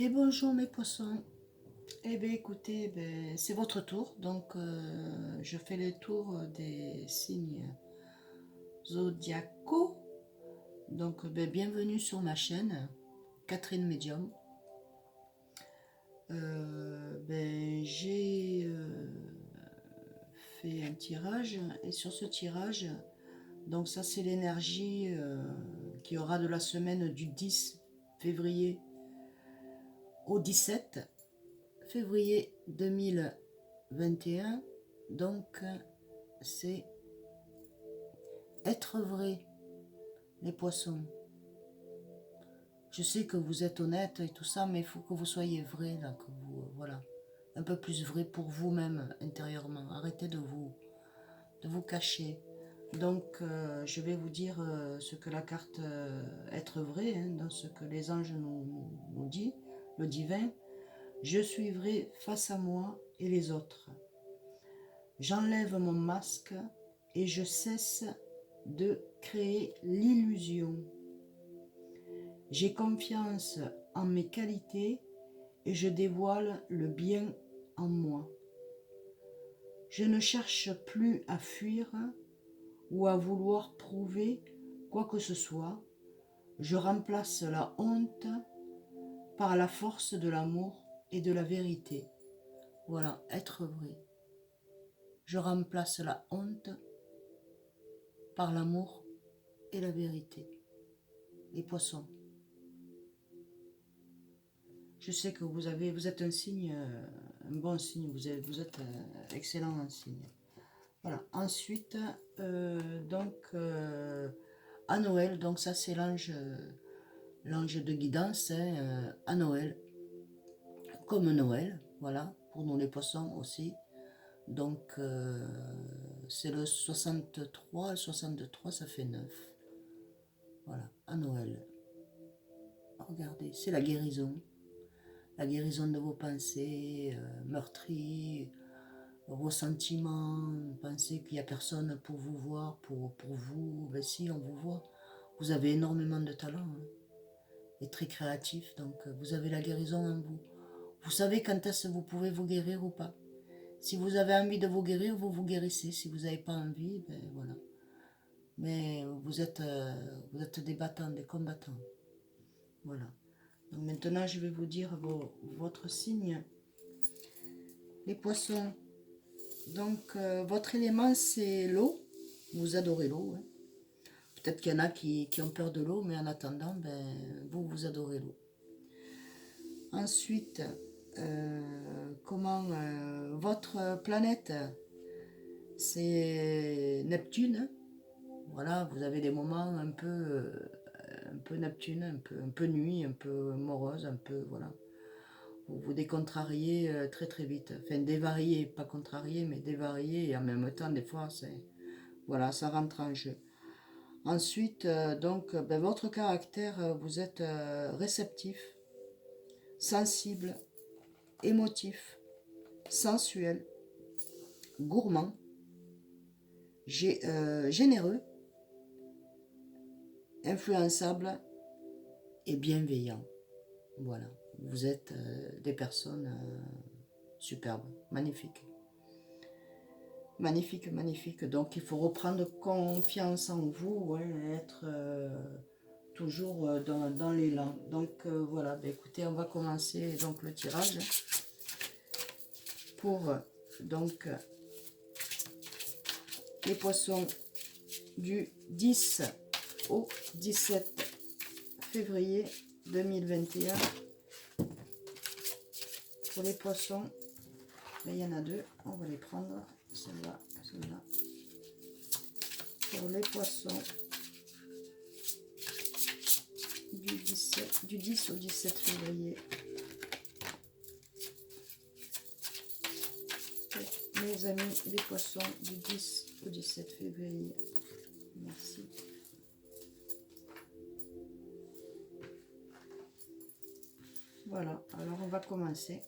Et bonjour mes poissons. Eh bien écoutez, c'est votre tour. Donc je fais le tour des signes zodiacaux. Donc bienvenue sur ma chaîne, Catherine Medium. J'ai fait un tirage et sur ce tirage, donc ça c'est l'énergie qu'il y aura de la semaine du 10 février au 17 février 2021. Donc c'est être vrai, les poissons. Je sais que vous êtes honnête et tout ça, mais il faut que vous soyez vrai, là, que vous, voilà, un peu plus vrai pour vous-même intérieurement. Arrêtez de vous cacher. Donc, je vais vous dire ce que la carte être vrai, hein, dans ce que les anges nous dit, le divin. Je suis vrai face à moi et les autres. J'enlève mon masque et je cesse de créer l'illusion. J'ai confiance en mes qualités et je dévoile le bien en moi. Je ne cherche plus à fuir ou à vouloir prouver quoi que ce soit. Je remplace la honte par la force de l'amour et de la vérité. Voilà, être vrai. Je remplace la honte par l'amour et la vérité. Les poissons. Je sais que vous êtes un signe, un bon signe, vous êtes excellent en signe. Voilà. Ensuite, à Noël, donc ça c'est l'ange de guidance, hein, à Noël, comme Noël, voilà, pour nous les poissons aussi. Donc c'est le 63 ça fait 9. Voilà, à Noël. Regardez, c'est la guérison de vos pensées meurtries, vos sentiments, pensez qu'il n'y a personne pour vous voir, pour vous, ben si, on vous voit. Vous avez énormément de talent, hein, et très créatif, donc vous avez la guérison en vous. Vous savez quand est-ce que vous pouvez vous guérir ou pas. Si vous avez envie de vous guérir, vous vous guérissez. Si vous n'avez pas envie, ben voilà. Mais vous êtes des battants, des combattants. Voilà. Donc maintenant, je vais vous dire votre signe. Les poissons. Donc, votre élément, c'est l'eau. Vous adorez l'eau. Hein. Peut-être qu'il y en a qui ont peur de l'eau, mais en attendant, vous adorez l'eau. Ensuite, votre planète, c'est Neptune. Hein. Voilà, vous avez des moments un peu Neptune, un peu nuit, un peu morose, un peu, voilà. Vous vous décontrariez très très vite. Enfin, dévarier, pas contrarier, mais dévarier, et en même temps, des fois, voilà, ça rentre en jeu. Ensuite, votre caractère, vous êtes réceptif, sensible, émotif, sensuel, gourmand, généreux, influençable et bienveillant. Voilà, vous êtes des personnes superbes, magnifiques. Magnifique, magnifique. Donc il faut reprendre confiance en vous, ouais, être toujours dans l'élan. Donc voilà, écoutez, on va commencer donc le tirage pour donc les poissons du 10 au 17 février 2021. Pour les poissons, il y en a deux, on va les prendre, celle-là, celle-là. Pour les poissons du 10 au 17 février. Pour mes amis, les poissons du 10 au 17 février. Merci. Voilà, alors on va commencer.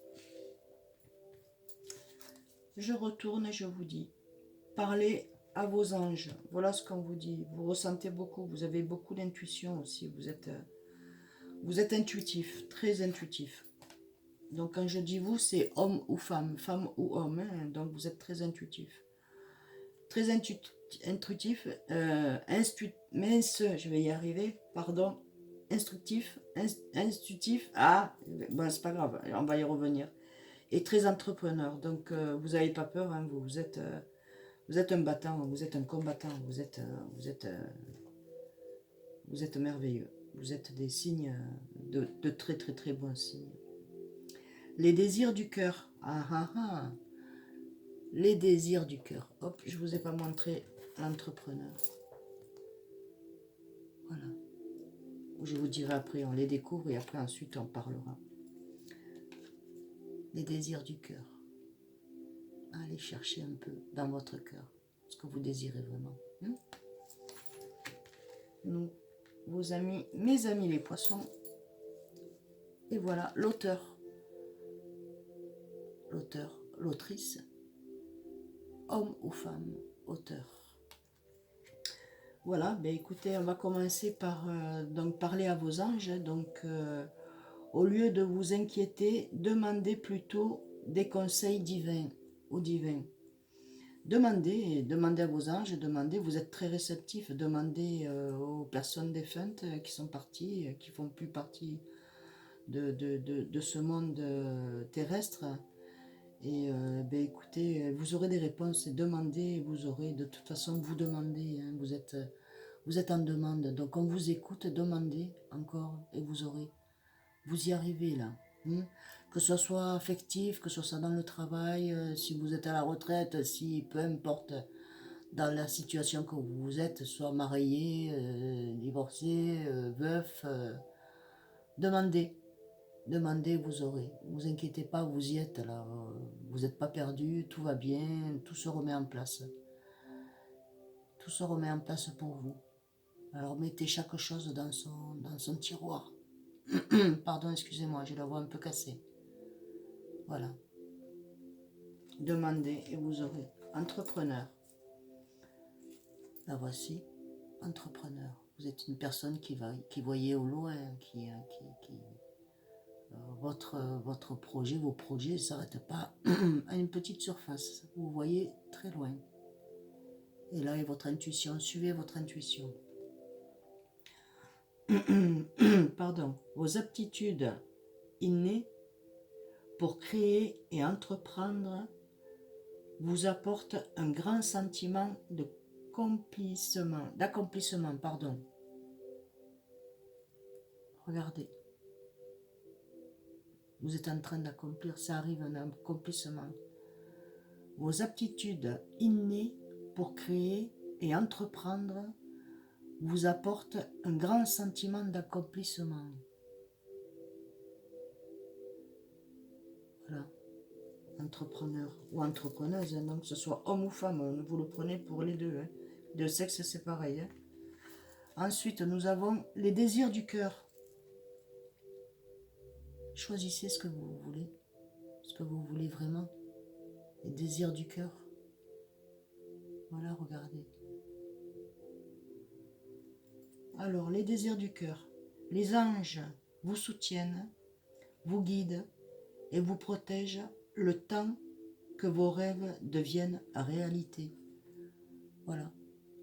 Je retourne et je vous dis, parlez à vos anges. Voilà ce qu'on vous dit. Vous ressentez beaucoup, vous avez beaucoup d'intuition aussi. Vous êtes intuitif, très intuitif. Donc quand je dis vous, c'est homme ou femme, femme ou homme, hein. Donc vous êtes très intuitif. Très intuitif, mince, je vais y arriver, pardon, intuitif, ah, bon c'est pas grave, on va y revenir. Et très entrepreneur, donc vous n'avez pas peur, hein, vous êtes un battant, vous êtes un combattant, vous êtes merveilleux. Vous êtes des signes, de très très très bons signes. Les désirs du cœur. Ah ah ah. Les désirs du cœur. Hop, je ne vous ai pas montré l'entrepreneur. Voilà. Je vous dirai après, on les découvre et après ensuite on parlera. Les désirs du cœur. Allez chercher un peu dans votre cœur ce que vous désirez vraiment. Nous, vos amis, mes amis les poissons. Et voilà, l'auteur. L'auteur, l'autrice. Homme ou femme, auteur. Voilà, ben écoutez, on va commencer par donc parler à vos anges. Donc, au lieu de vous inquiéter, demandez plutôt des conseils divins ou divins. Demandez à vos anges, demandez, vous êtes très réceptifs, demandez aux personnes défuntes qui sont parties, qui font plus partie de ce monde terrestre. Et ben écoutez, vous aurez des réponses, demandez, vous aurez, de toute façon, vous demandez, hein, vous êtes en demande. Donc on vous écoute, demandez encore et vous aurez. Vous y arrivez là. Hein. Que ce soit affectif, que ce soit dans le travail, si vous êtes à la retraite, si peu importe dans la situation que vous êtes, soit marié, divorcé, veuf, demandez. Demandez, vous aurez. Ne vous inquiétez pas, vous y êtes là. Vous n'êtes pas perdu, tout va bien, tout se remet en place. Tout se remet en place pour vous. Alors mettez chaque chose dans son tiroir. Pardon, excusez-moi, j'ai la voix un peu cassée. Voilà. Demandez et vous aurez. Entrepreneur. La voici, entrepreneur. Vous êtes une personne qui voyait au loin, votre projet, vos projets ne s'arrêtent pas à une petite surface. Vous voyez très loin. Et là est votre intuition. Suivez votre intuition. Pardon. Vos aptitudes innées pour créer et entreprendre vous apportent un grand sentiment d'accomplissement, pardon. Regardez. Vous êtes en train d'accomplir, ça arrive un accomplissement. Vos aptitudes innées pour créer et entreprendre vous apportent un grand sentiment d'accomplissement. Voilà. Entrepreneur ou entrepreneuse, hein, donc que ce soit homme ou femme, vous le prenez pour les deux. Hein. De sexe, c'est pareil. Hein. Ensuite, nous avons les désirs du cœur. Choisissez ce que vous voulez, ce que vous voulez vraiment. Les désirs du cœur. Voilà, regardez. Alors, les désirs du cœur. Les anges vous soutiennent, vous guident et vous protègent le temps que vos rêves deviennent réalité. Voilà.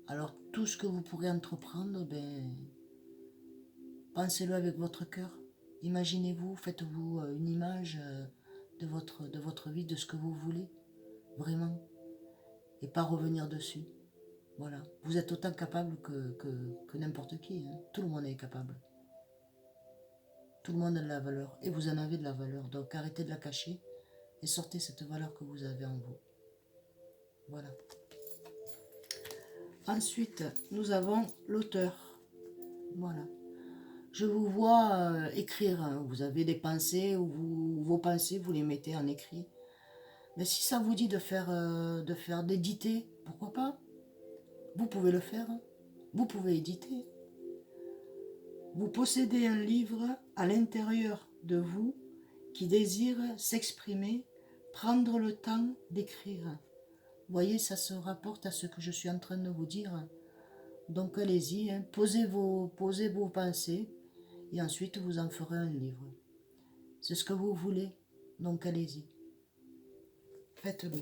Alors, tout ce que vous pourrez entreprendre, ben, pensez-le avec votre cœur. Imaginez-vous, faites-vous une image de votre vie, de ce que vous voulez, vraiment, et pas revenir dessus. Voilà. Vous êtes autant capable que n'importe qui. Hein. Tout le monde est capable. Tout le monde a de la valeur. Et vous en avez de la valeur. Donc arrêtez de la cacher et sortez cette valeur que vous avez en vous. Voilà. Ensuite, nous avons l'auteur. Voilà. Je vous vois écrire. Hein. Vous avez des pensées ou vos pensées, vous les mettez en écrit. Mais si ça vous dit d'éditer, pourquoi pas? Vous pouvez le faire. Vous pouvez éditer. Vous possédez un livre à l'intérieur de vous qui désire s'exprimer, prendre le temps d'écrire. Vous voyez, ça se rapporte à ce que je suis en train de vous dire. Donc allez-y, hein, posez vos pensées et ensuite vous en ferez un livre. C'est ce que vous voulez. Donc allez-y, faites-le.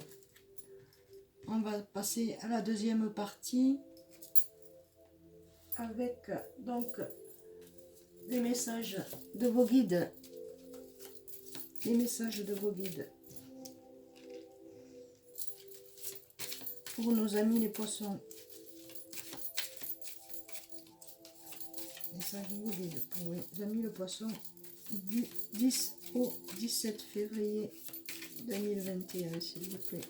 On va passer à la deuxième partie avec donc les messages de vos guides. Les messages de vos guides. Pour nos amis les poissons. Message de vos guides pour les amis le poisson du 10 au 17 février 2021, s'il vous plaît.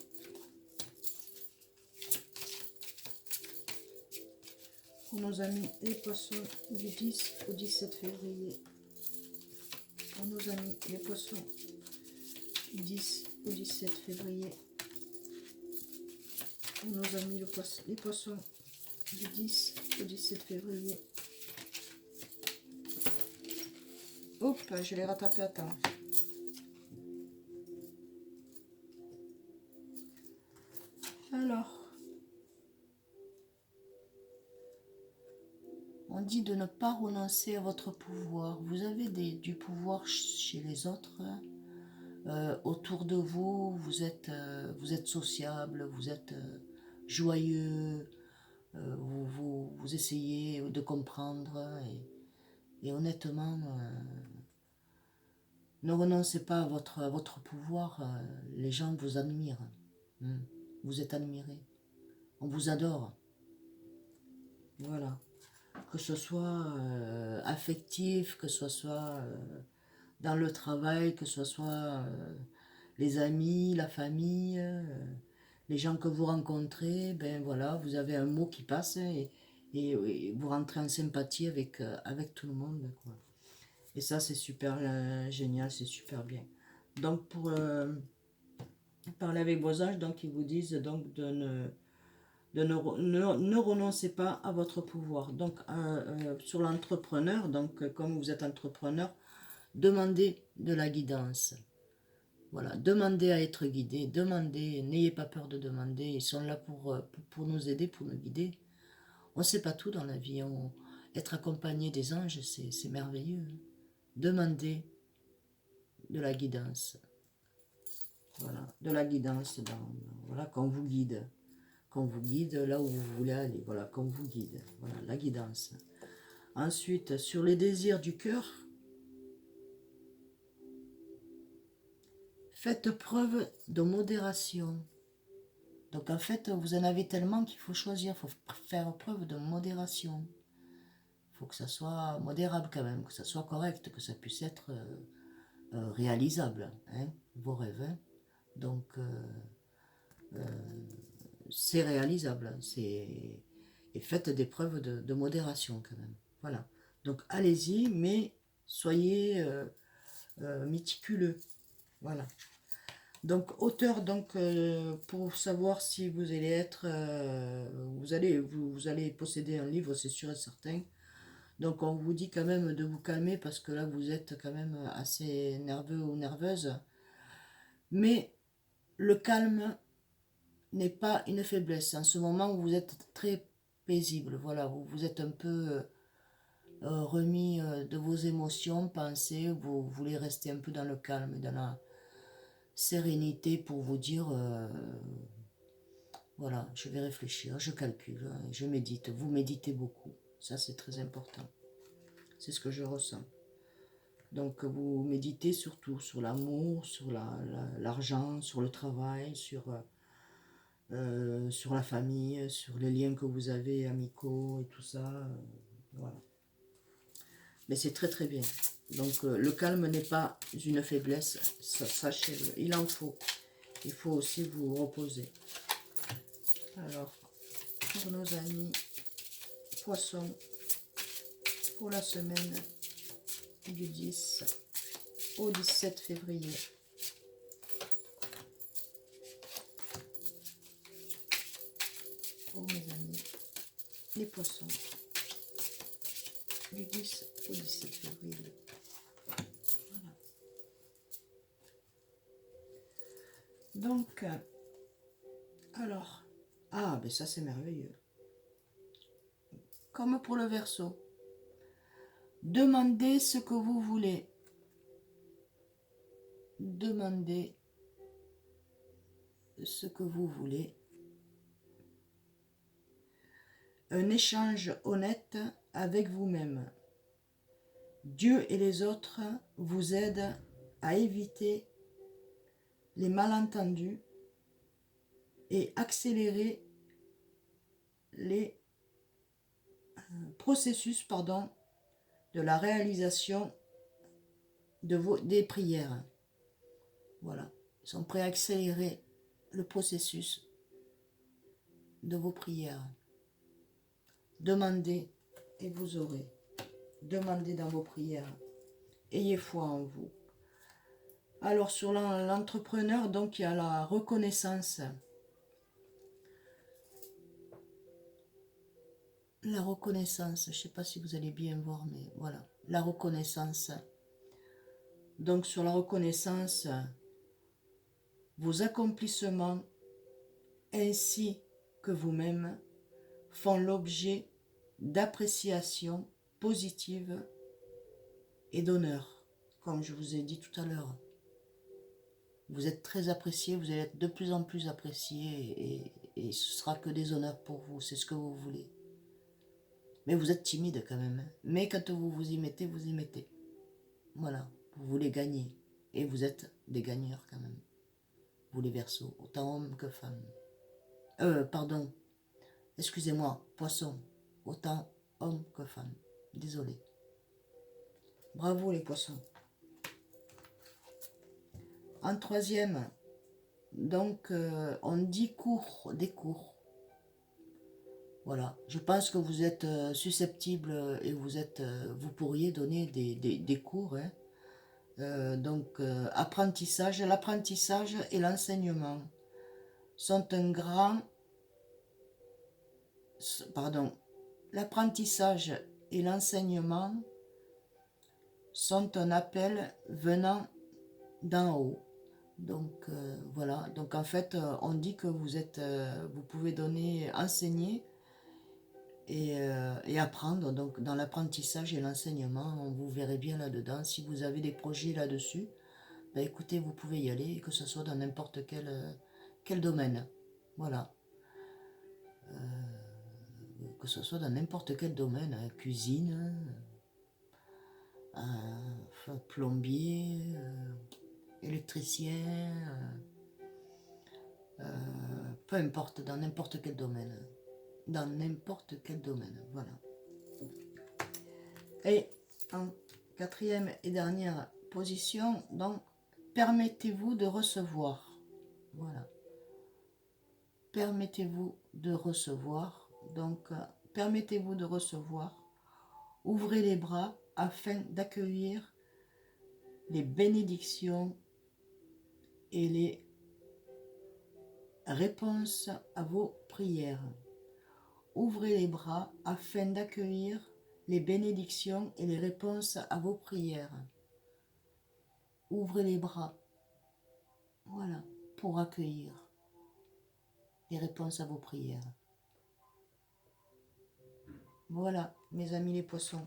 Pour nos amis les poissons du 10 au 17 février. Pour nos amis les poissons du 10 au 17 février. Pour nos amis les poissons du 10 au 17 février. Hop, je l'ai rattrapé à temps. Alors, on dit de ne pas renoncer à votre pouvoir. Vous avez du pouvoir chez les autres. Autour de vous, vous êtes sociable, vous êtes joyeux, vous essayez de comprendre. Et honnêtement, ne renoncez pas à votre pouvoir. Les gens vous admirent. Vous êtes admirés. On vous adore. Voilà. Que ce soit affectif, que ce soit dans le travail, que ce soit les amis, la famille, les gens que vous rencontrez, ben voilà, vous avez un mot qui passe et vous rentrez en sympathie avec tout le monde, quoi. Et ça, c'est super génial, c'est super bien. Donc, pour parler avec vos anges, donc ils vous disent donc ne renoncez pas à votre pouvoir. Donc, sur l'entrepreneur, donc comme vous êtes entrepreneur, demandez de la guidance. Voilà, demandez à être guidé, demandez, n'ayez pas peur de demander. Ils sont là pour nous aider, pour nous guider. On ne sait pas tout dans la vie. Être accompagné des anges, c'est merveilleux. Demandez de la guidance. Voilà, de la guidance, voilà, qu'on vous guide. Qu'on vous guide là où vous voulez aller. Voilà, qu'on vous guide. Voilà, la guidance. Ensuite, sur les désirs du cœur, faites preuve de modération. Donc en fait, vous en avez tellement qu'il faut choisir, il faut faire preuve de modération. Il faut que ça soit modérable quand même, que ça soit correct, que ça puisse être réalisable, hein, vos rêves. Hein. Donc c'est réalisable, et faites des preuves de modération quand même. Voilà. Donc allez-y, mais soyez méticuleux. Voilà. Donc auteur, donc pour savoir si vous allez être, vous allez posséder un livre, c'est sûr et certain. Donc on vous dit quand même de vous calmer parce que là vous êtes quand même assez nerveux ou nerveuse. Mais le calme n'est pas une faiblesse. En ce moment où vous êtes très paisible, voilà, vous êtes un peu remis de vos émotions, pensez, vous voulez rester un peu dans le calme, dans la sérénité pour vous dire voilà, je vais réfléchir, je calcule, je médite. Vous méditez beaucoup, ça c'est très important. C'est ce que je ressens. Donc vous méditez surtout sur l'amour, sur l'argent, sur le travail, sur la famille, sur les liens que vous avez amicaux et tout ça. Voilà. Mais c'est très très bien. Donc le calme n'est pas une faiblesse, sachez-le, il en faut. Il faut aussi vous reposer. Alors, pour nos amis poissons, pour la semaine du 10 au 17 février. Pour mes amis, les poissons, du 10 au 17 février. Voilà. Donc, alors, ah, ben ça c'est merveilleux. Comme pour le Verseau, demandez ce que vous voulez. demandez ce que vous voulez. Un échange honnête avec vous-même. Dieu et les autres vous aident à éviter les malentendus et accélérer les processus de la réalisation des prières. Voilà, ils sont prêts à accélérer le processus de vos prières. Demandez et vous aurez. Demandez dans vos prières. Ayez foi en vous. Alors sur l'entrepreneur, donc il y a la reconnaissance. La reconnaissance, je ne sais pas si vous allez bien voir, mais voilà, la reconnaissance. Donc sur la reconnaissance, vos accomplissements ainsi que vous-même font l'objet d'appréciation positive et d'honneur, comme je vous ai dit tout à l'heure. Vous êtes très apprécié, vous allez être de plus en plus apprécié et ce sera que des honneurs pour vous, c'est ce que vous voulez. Mais vous êtes timide quand même, hein. Mais quand vous vous y mettez, vous y mettez. Voilà, vous voulez gagner et vous êtes des gagneurs quand même. Vous les Verseaux, autant hommes que femmes. Pardon, excusez-moi, Poissons, autant hommes que femmes. Désolé. Bravo les Poissons. En troisième, donc on dit des cours. Voilà, je pense que vous êtes susceptible et vous pourriez donner des cours. Hein. Apprentissage, l'apprentissage et l'enseignement sont un grand... Pardon, l'apprentissage et l'enseignement sont un appel venant d'en haut. Donc voilà, donc en fait on dit que vous pouvez enseigner et apprendre. Donc dans l'apprentissage et l'enseignement, vous verrez bien là-dedans. Si vous avez des projets là-dessus, ben écoutez, vous pouvez y aller, que ce soit dans n'importe quel domaine. Voilà. Que ce soit dans n'importe quel domaine, hein, cuisine, plombier, électricien, peu importe, dans n'importe quel domaine. Dans n'importe quel domaine, voilà. Et en quatrième et dernière position, donc, permettez-vous de recevoir. Voilà. Permettez-vous de recevoir. Donc, permettez-vous de recevoir. Ouvrez les bras afin d'accueillir les bénédictions et les réponses à vos prières. Ouvrez les bras afin d'accueillir les bénédictions et les réponses à vos prières. Ouvrez les bras, voilà, pour accueillir les réponses à vos prières. Voilà, mes amis les poissons.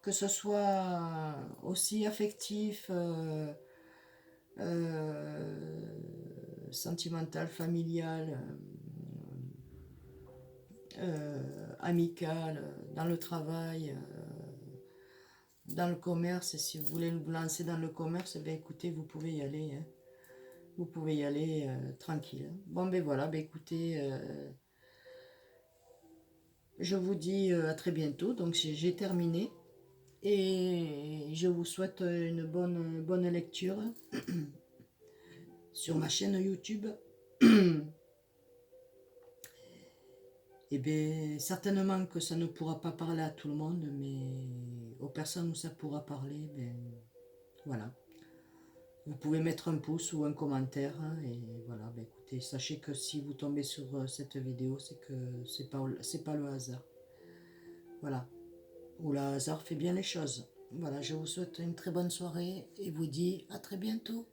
Que ce soit aussi affectif, sentimental, familial, amical, dans le travail, dans le commerce. Et si vous voulez vous lancer dans le commerce, bien écoutez, vous pouvez y aller. Hein. Vous pouvez y aller tranquille. Bon ben voilà, ben écoutez, je vous dis à très bientôt. Donc j'ai terminé. Et je vous souhaite une bonne lecture sur ma chaîne YouTube. Et bien, certainement que ça ne pourra pas parler à tout le monde, mais aux personnes où ça pourra parler, ben voilà. Vous pouvez mettre un pouce ou un commentaire, hein, et voilà, ben écoutez, sachez que si vous tombez sur cette vidéo, c'est que c'est pas le hasard. Voilà. Ou le hasard fait bien les choses. Voilà, je vous souhaite une très bonne soirée et vous dis à très bientôt.